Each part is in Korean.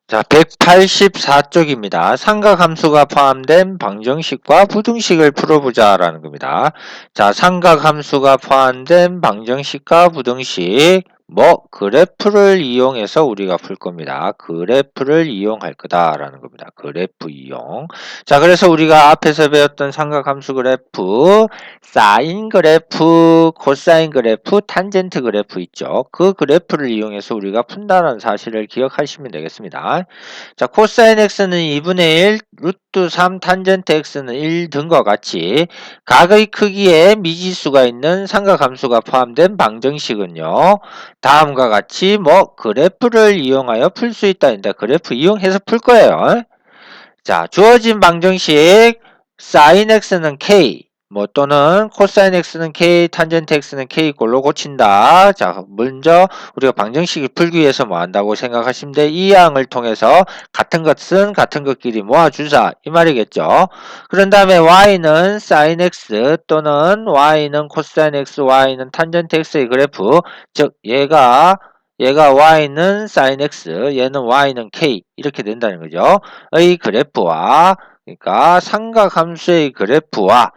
자, 184쪽입니다. 삼각함수가 포함된 방정식과 부등식을 풀어보자라는 겁니다. 자, 삼각함수가 포함된 방정식과 부등식, 그래프를 이용해서 우리가 풀 겁니다. 그래프를 이용할 거다라는 겁니다. 그래프 이용. 자, 그래서 우리가 앞에서 배웠던 삼각함수 그래프, 사인 그래프, 코사인 그래프, 탄젠트 그래프 있죠. 그 그래프를 이용해서 우리가 푼다는 사실을 기억하시면 되겠습니다. 자, 코사인 x는 2분의 1, 루트 3 탄젠트 x는 1 등과 같이 각의 크기에 미지수가 있는 삼각함수가 포함된 방정식은요. 다음과 같이 그래프를 이용하여 풀 수 있다인데 그래프 이용해서 풀 거예요. 자, 주어진 방정식 sin x는 k 또는 코사인 x는 k, 탄젠트 x는 k 꼴로 고친다. 자, 먼저 우리가 방정식을 풀기 위해서 뭐 한다고 생각하시면 돼. 이 항을 통해서 같은 것은 같은 것끼리 모아주자. 이 말이겠죠. 그런 다음에 y는 sin x 또는 y는 코사인 x, y는 탄젠트 x의 그래프. 즉, 얘가 y는 sin x, 얘는 y는 k 이렇게 된다는 거죠. 의 그래프와 그러니까 삼각함수의 그래프와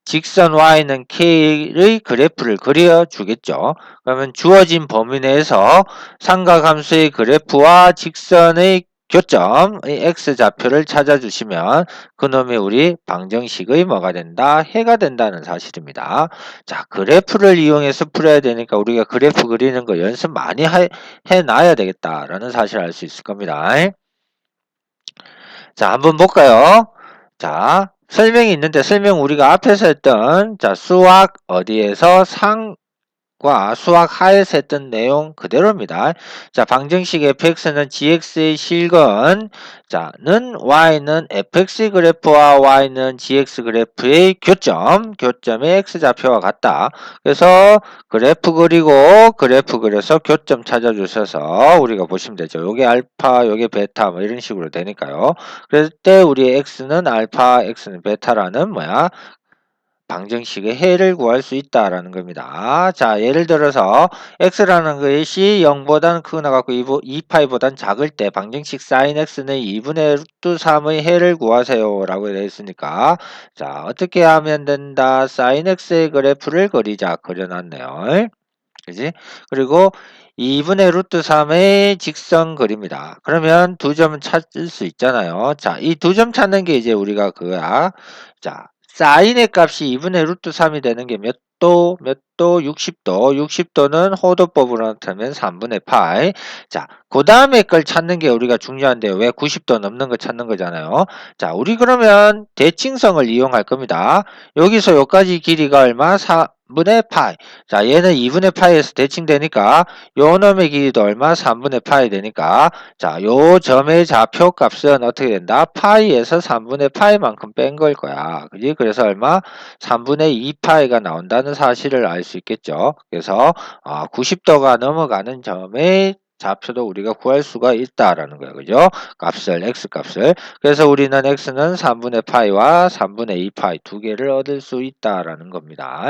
직선 y는 k의 그래프를 그려주겠죠. 그러면 주어진 범위 내에서 삼각함수의 그래프와 직선의 교점, 의 x좌표를 찾아주시면 그놈이 우리 방정식의 뭐가 된다? 해가 된다는 사실입니다. 자, 그래프를 이용해서 풀어야 되니까 우리가 그래프 그리는 거 연습 많이 해놔야 되겠다라는 사실을 알 수 있을 겁니다. 자, 한번 볼까요? 자, 설명이 있는데 설명 우리가 앞에서 했던 수학 어디에서 과 수학 하에서 했던 내용 그대로입니다. 자, 방정식 fx는 gx의 실근, 는 y는 fx 그래프와 y는 gx 그래프의 교점의 x좌표와 같다. 그래서 그래프 그리고 그래프 그려서 교점 찾아주셔서 우리가 보시면 되죠. 요게 알파, 요게 베타 뭐 이런 식으로 되니까요. 그럴 때 우리 x는 알파, x는 베타라는 방정식의 해를 구할 수 있다라는 겁니다. 자, 예를 들어서 x라는 것이 0보다는 크거나 같고 2파이보다는 작을 때 방정식 sin x는 2분의 루트 3의 해를 구하세요 라고 되어 있으니까 자, 어떻게 하면 된다? sin x의 그래프를 그려놨네요. 그지? 그리고 2분의 루트 3의 직선 그립니다. 그러면 두 점은 찾을 수 있잖아요. 자, 이 두 점 찾는 게 이제 우리가 그거야. 자, 사인의 값이 2분의 루트 3이 되는 게 몇 도? 몇 도? 60도. 60도는 호도법으로 나타내면 3분의 파이. 자, 그 다음에 걸 찾는 게 우리가 중요한데요. 왜 90도 넘는 거 찾는 거잖아요. 자, 우리 그러면 대칭성을 이용할 겁니다. 여기서 여기까지 길이가 얼마? 4분의 파이. 자, 얘는 2분의 파이에서 대칭되니까 요 놈의 길이도 얼마? 3분의 파이 되니까 자, 요 점의 좌표 값은 어떻게 된다? 파이에서 3분의 파이만큼 뺀 걸 거야. 그지? 그래서 얼마? 3분의 2파이가 나온다는 사실을 알 수 있겠죠. 그래서 90도가 넘어가는 점의 좌표도 우리가 구할 수가 있다라는 거예요. 그죠? x 값을. 그래서 우리는 x는 3분의 파이와 3분의 2파이 두 개를 얻을 수 있다라는 겁니다.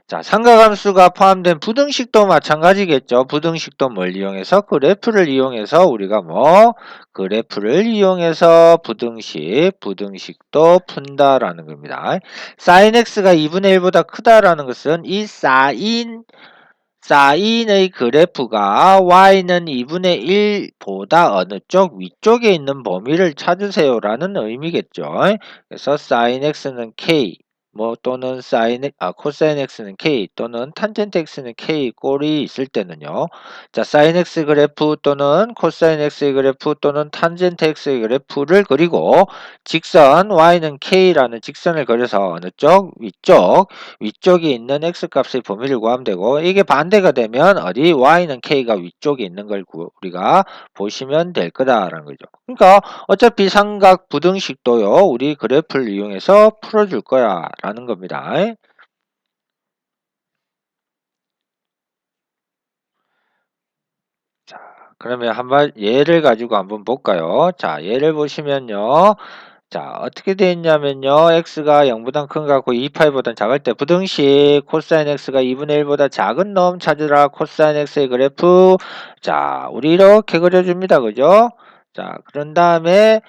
자, 삼각함수가 포함된 부등식도 마찬가지겠죠. 부등식도 뭘 이용해서? 그래프를 이용해서 우리가 그래프를 이용해서 부등식도 푼다라는 겁니다. sin x가 2분의 1보다 크다라는 것은 이 사인의 그래프가 y는 2분의 1보다 어느 쪽 위쪽에 있는 범위를 찾으세요라는 의미겠죠. 그래서 sin x는 k 또는 코사인 x는 k 또는 탄젠트 x는 k 꼴이 있을 때는요. 자, sin x 그래프 또는 코사인 x의 그래프 또는 탄젠트 x의 그래프를 그리고 직선 y는 k라는 직선을 그려서 어느 쪽 위쪽에 있는 x값의 범위를 구하면 되고 이게 반대가 되면 어디 y는 k가 위쪽에 있는 걸 우리가 보시면 될 거다라는 거죠. 그러니까 어차피 삼각 부등식도요. 우리 그래프를 이용해서 풀어줄 거야 라는 겁니다. 자, 그러면 한번 예를 가지고 한번 볼까요? 자, 예를 보시면요. 자, 어떻게 돼 있냐면요. x가 0보다 큰 거 같고 2파이보다 작을 때 부등식 코사인 x가 2분의 1보다 작은 놈 찾으라 코사인 x의 그래프. 자, 우리 이렇게 그려줍니다. 그죠? 자, 그런 다음에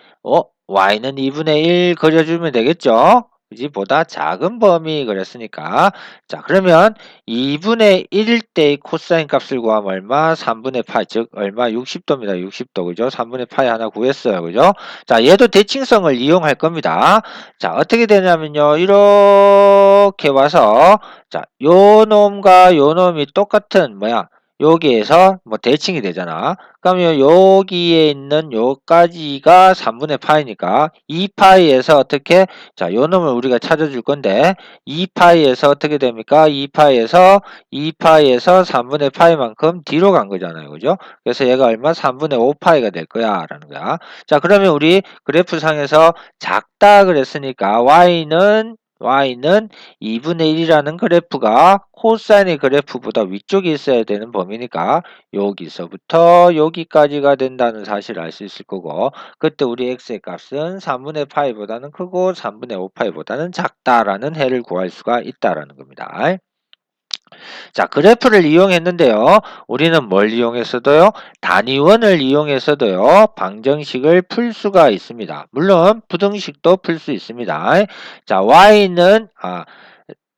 y는 2분의 1 그려주면 되겠죠? 그지? 보다 작은 범위 그랬으니까. 자, 그러면 2분의 1일 때의 코사인 값을 구하면 얼마? 3분의 파이, 즉 얼마? 60도입니다. 60도. 그죠? 3분의 파이 하나 구했어요. 그죠? 자, 얘도 대칭성을 이용할 겁니다. 자, 어떻게 되냐면요. 이렇게 와서, 자, 요 놈과 요 놈이 똑같은, 뭐야, 여기에서 뭐 대칭이 되잖아. 그러면 여기에 있는 요까지가 3분의 파이니까 2파이에서 어떻게, 자, 요 놈을 우리가 찾아줄 건데 2파이에서 어떻게 됩니까? 2파이에서 3분의 파이만큼 뒤로 간 거잖아요. 그죠? 그래서 얘가 얼마? 3분의 5파이가 될 거야. 라는 거야. 자, 그러면 우리 그래프상에서 작다 그랬으니까 y는 2분의 1이라는 그래프가 코사인의 그래프보다 위쪽에 있어야 되는 범위니까 여기서부터 여기까지가 된다는 사실을 알 수 있을 거고 그때 우리 x의 값은 3분의 파이보다는 크고 3분의 5파이보다는 작다라는 해를 구할 수가 있다라는 겁니다. 자, 그래프를 이용했는데요. 우리는 뭘 이용해서도요? 단위원을 이용해서도요. 방정식을 풀 수가 있습니다. 물론 부등식도 풀 수 있습니다. 자, y는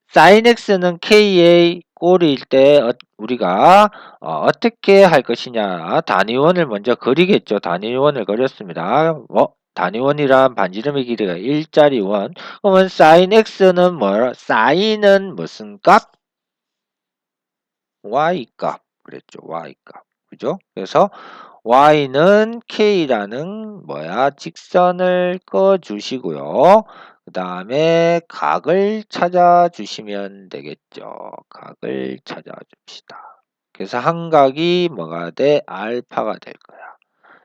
sin x는 k의 꼴일 때 우리가 어떻게 할 것이냐. 단위원을 먼저 그리겠죠. 단위원을 그렸습니다. 단위원이란 반지름의 길이가 일자리 원. 그러면 sin x는 뭐야? sin은 무슨 값? y값 그랬죠. y값. 그죠? 그래서 y는 k라는 뭐야? 직선을 꺼 주시고요. 그 다음에 각을 찾아 주시면 되겠죠. 각을 찾아 줍시다. 그래서 한 각이 뭐가 돼? 알파가 될 거야.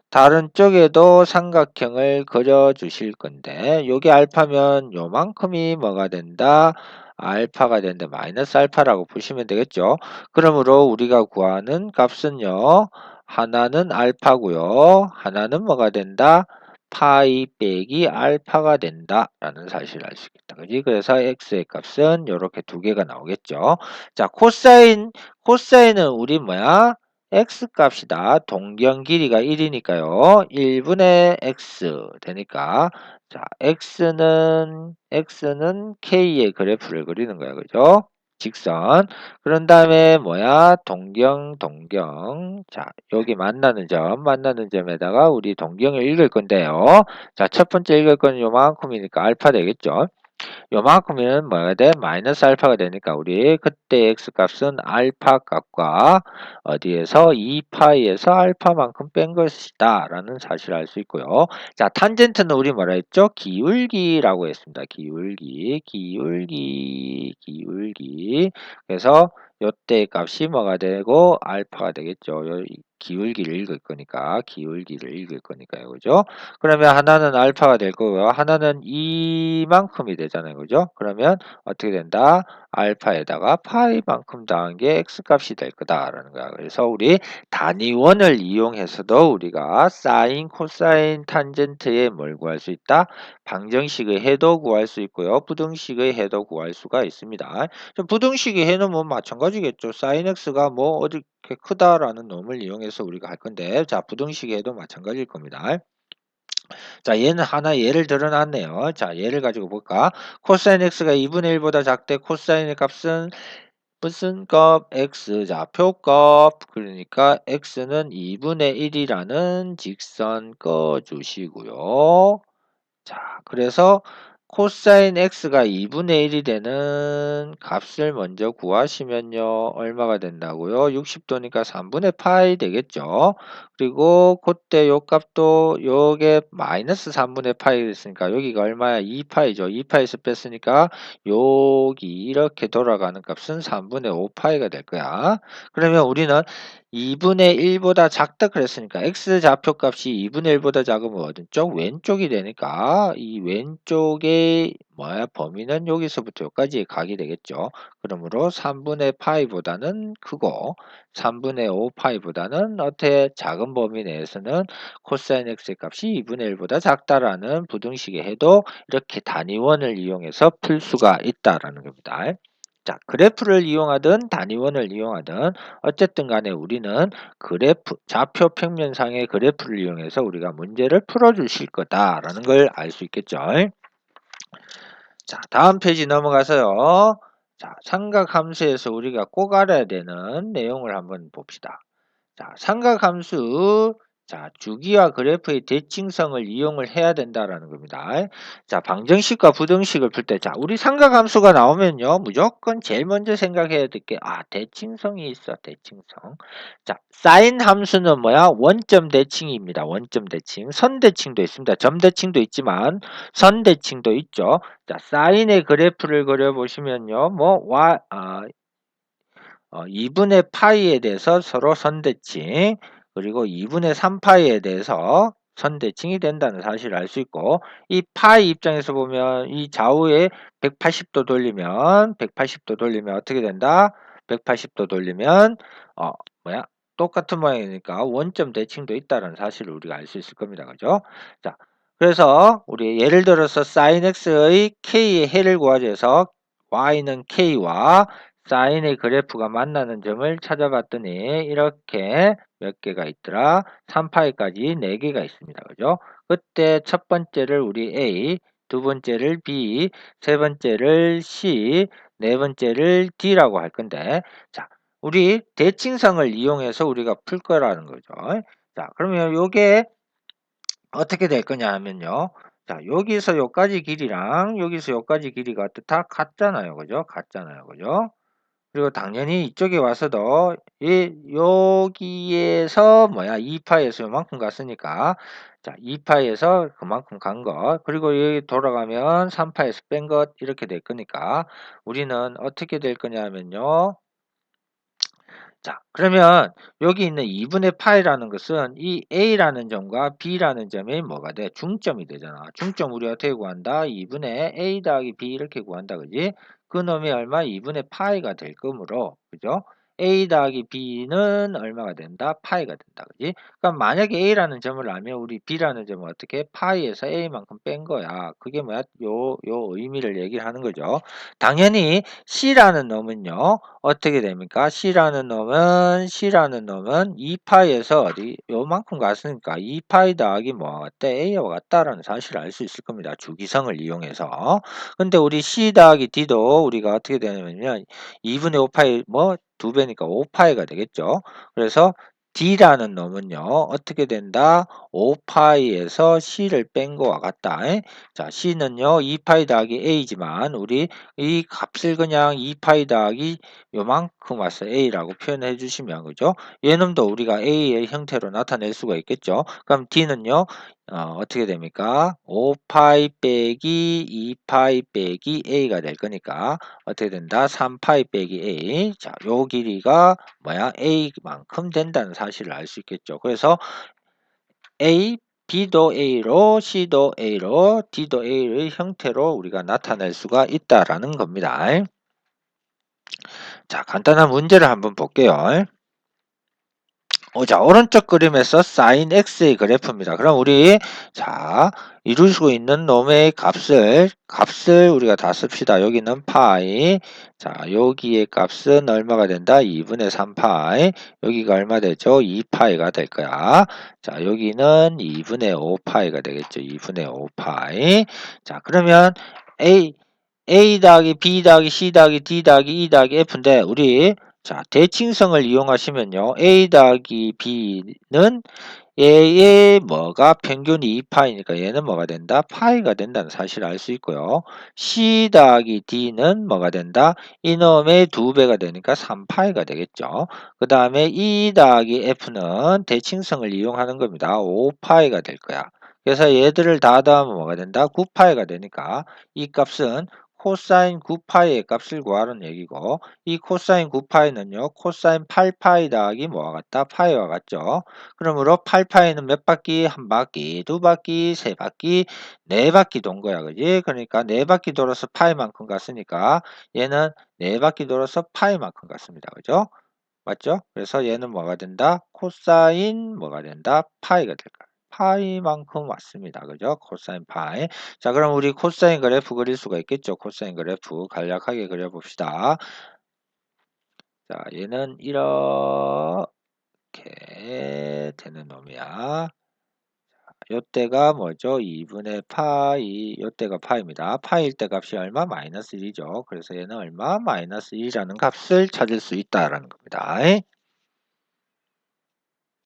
다른 쪽에도 삼각형을 그려 주실 건데 요게 알파면 요만큼이 뭐가 된다? 알파가 된다. 마이너스 알파라고 보시면 되겠죠. 그러므로 우리가 구하는 값은요. 하나는 알파고요. 하나는 뭐가 된다? 파이 빼기 알파가 된다라는 사실을 알 수 있겠다. 그지? 그래서 x의 값은 요렇게 두 개가 나오겠죠. 자, 코사인은 우리 뭐야? x 값이다. 동경 길이가 1이니까요. 1분의 x 되니까 자, x는 k의 그래프를 그리는 거야. 그죠? 직선. 그런 다음에 뭐야? 동경. 자, 여기 만나는 점에다가 우리 동경을 읽을 건데요. 자, 첫 번째 읽을 건 요만큼이니까 알파 되겠죠? 요만큼이면 뭐가 돼? 마이너스 알파가 되니까 우리 그때 x 값은 알파 값과 어디에서 2파이에서 알파만큼 뺀 것이다 라는 사실을 알 수 있고요. 자, 탄젠트는 우리 뭐라 했죠? 기울기라고 했습니다. 기울기. 그래서 요때 값이 뭐가 되고 알파가 되겠죠. 기울기를 읽을 거니까요. 그죠? 그러면 하나는 알파가 될 거고요. 하나는 이만큼이 되잖아요. 그죠? 그러면 어떻게 된다? 알파에다가 파이만큼 더한 게 x값이 될 거다라는 거야. 그래서 우리 단위원을 이용해서도 우리가 사인, 코사인, 탄젠트의 뭘 구할 수 있다? 방정식의 해도 구할 수 있고요. 부등식의 해도 구할 수가 있습니다. 부등식의 해는 뭐 마찬가지겠죠. 사인 x가 뭐 어디 이렇게 크다라는 놈을 이용해서 우리가 할 건데 자 부등식의 해도 마찬가지일 겁니다. 자, 얘는 하나 예를 들어놨네요. 자, 예를 가지고 볼까? 코사인 x가 2분의 1보다 작대 코사인의 값은 무슨 값? x 좌표값. 그러니까 x는 2분의 1이라는 직선 꺼주시고요. 자, 그래서 코사인 x가 2분의 1이 되는 값을 먼저 구하시면요. 얼마가 된다고요? 60도니까 3분의 파이 되겠죠. 그리고 그때 요 값도 요게 마이너스 3분의 파이 됐으니까 여기가 얼마야? 2파이죠. 2파이에서 뺐으니까 여기 이렇게 돌아가는 값은 3분의 5파이가 될 거야. 그러면 우리는 2분의 1보다 작다 그랬으니까 x좌표값이 2분의 1보다 작으면 어딘쪽? 왼쪽이 되니까 이 왼쪽의 범위는 여기서부터 여기까지 각이 되겠죠. 그러므로 3분의 파이보다는 크고 3분의 5 파이보다는 어떻게 작은 범위 내에서는 코사인 x의 값이 2분의 1보다 작다라는 부등식에 해도 이렇게 단위원을 이용해서 풀 수가 있다라는 겁니다. 자, 그래프를 이용하든 단위원을 이용하든 어쨌든 간에 우리는 그래프, 좌표 평면상의 그래프를 이용해서 우리가 문제를 풀어주실 거다라는 걸 알 수 있겠죠. 자, 다음 페이지 넘어가서요. 자, 삼각함수에서 우리가 꼭 알아야 되는 내용을 한번 봅시다. 자, 삼각함수, 자, 주기와 그래프의 대칭성을 이용을 해야 된다라는 겁니다. 자, 방정식과 부등식을 풀 때, 자, 우리 삼각함수가 나오면요, 무조건 제일 먼저 생각해야 될 게, 대칭성이 있어, 대칭성. 자, 사인 함수는 뭐야? 원점 대칭입니다. 원점 대칭. 선 대칭도 있습니다. 점 대칭도 있지만, 선 대칭도 있죠. 자, 사인의 그래프를 그려보시면요, 2분의 파이에 대해서 서로 선대칭, 그리고 2분의 3파이에 대해서 선대칭이 된다는 사실을 알 수 있고, 이 파이 입장에서 보면 이 좌우에 180도 돌리면 180도 돌리면 어떻게 된다? 180도 돌리면 어 뭐야? 똑같은 모양이니까 원점 대칭도 있다는 사실을 우리가 알 수 있을 겁니다. 그죠? 자, 그래서 우리 예를 들어서 sin x의 k의 해를 구하자 해서 y는 k와 사인의 그래프가 만나는 점을 찾아봤더니 이렇게 몇 개가 있더라? 3파이까지 4개가 있습니다. 그죠? 그때 첫 번째를 우리 A, 두 번째를 B, 세 번째를 C, 네 번째를 D라고 할 건데, 자, 우리 대칭성을 이용해서 우리가 풀 거라는 거죠. 자, 그러면 요게 어떻게 될 거냐 하면요. 자, 여기서 요까지 길이랑 여기서 요까지 길이가 다 같잖아요. 그죠? 같잖아요. 그죠? 그리고 당연히 이쪽에 와서도 여기에서 2파에서 요만큼 갔으니까 자 2파에서 그만큼 간 것 그리고 여기 돌아가면 3파에서 뺀 것 이렇게 될 거니까 우리는 어떻게 될 거냐면요. 자, 그러면 여기 있는 2분의 파이라는 것은 이 A라는 점과 B라는 점이 뭐가 돼? 중점이 되잖아. 중점 우리 어떻게 구한다? 2분의 A 더하기 B 이렇게 구한다. 그지? 그 놈이 얼마? 2분의 파이가 될 거므로, 그죠? A 더하기 B는 얼마가 된다? 파이가 된다. 그지? 그럼 만약에 A라는 점을 알면 우리 B라는 점은 어떻게? 파이에서 A만큼 뺀 거야. 그게 뭐야? 요 의미를 얘기를 하는 거죠. 당연히 C라는 놈은요. 어떻게 됩니까? C라는 놈은 2파이에서 어디 요만큼 갔으니까 2파이 더하기 뭐와 같다? A와 같다라는 사실을 알 수 있을 겁니다. 주기성을 이용해서. 근데 우리 C 더하기 D도 우리가 어떻게 되냐면요. 2분의 5파이 두 배니까 5파이가 되겠죠. 그래서 D라는 놈은요. 어떻게 된다? 5파이에서 C를 뺀 거와 같다. 자, C는요. 2파이 더하기 A지만 우리 이 값을 그냥 2파이 더하기 요만큼 왔어 A라고 표현해 주시면 그죠? 얘놈도 우리가 A의 형태로 나타낼 수가 있겠죠? 그럼 D는요. 어떻게 됩니까? 5파이 빼기 2파이 빼기 A가 될 거니까 어떻게 된다? 3파이 빼기 A. 자, 요 길이가 A만큼 된다는 사실을 알 수 있겠죠. 그래서 A, B도 A로, C도 A로, D도 A의 형태로 우리가 나타낼 수가 있다라는 겁니다. 자, 간단한 문제를 한번 볼게요. 자, 오른쪽 그림에서 sin x의 그래프입니다. 그럼 우리 자 이룰 수 있는 놈의 값을 우리가 다 씁시다. 여기는 파이. 자, 여기의 값은 얼마가 된다? 2분의 3파이. 여기가 얼마 되죠? 2파이가 될 거야. 자, 여기는 2분의 5파이가 되겠죠. 2분의 5파이. 자, 그러면 A 더하기 B 더하기 C 더하기 D 더하기 E 더하기 F인데 우리 자 대칭성을 이용하시면요. A 더하기 B는 얘의 뭐가 평균이 2파이니까 얘는 뭐가 된다? 파이가 된다는 사실을 알 수 있고요. C 더하기 D는 뭐가 된다? 이놈의 2배가 되니까 3파이가 되겠죠. 그 다음에 E 더하기 F는 대칭성을 이용하는 겁니다. 5파이가 될 거야. 그래서 얘들을 다 더하면 뭐가 된다? 9파이가 되니까 이 값은 코사인 9파이의 값을 구하는 얘기고 이 코사인 9파이는요. 코사인 8파이 더하기 뭐와 같다? 파이와 같죠. 그러므로 8파이는 몇 바퀴? 한 바퀴, 두 바퀴, 세 바퀴, 네 바퀴 돈 거야. 그지? 그러니까 네 바퀴 돌아서 파이만큼 갔으니까 얘는 네 바퀴 돌아서 파이만큼 갔습니다. 그죠? 맞죠? 그래서 얘는 뭐가 된다? 코사인 뭐가 된다? 파이가 될 거야. 파이만큼 왔습니다. 그죠? 코사인 파이. 자, 그럼 우리 코사인 그래프 그릴 수가 있겠죠? 코사인 그래프 간략하게 그려봅시다. 자, 얘는 이렇게 되는 놈이야. 요때가 뭐죠? 2분의 파이, 요때가 파입니다. 파일 때 값이 얼마? 마이너스 1이죠. 그래서 얘는 얼마? 마이너스 1이라는 값을 찾을 수 있다라는 겁니다.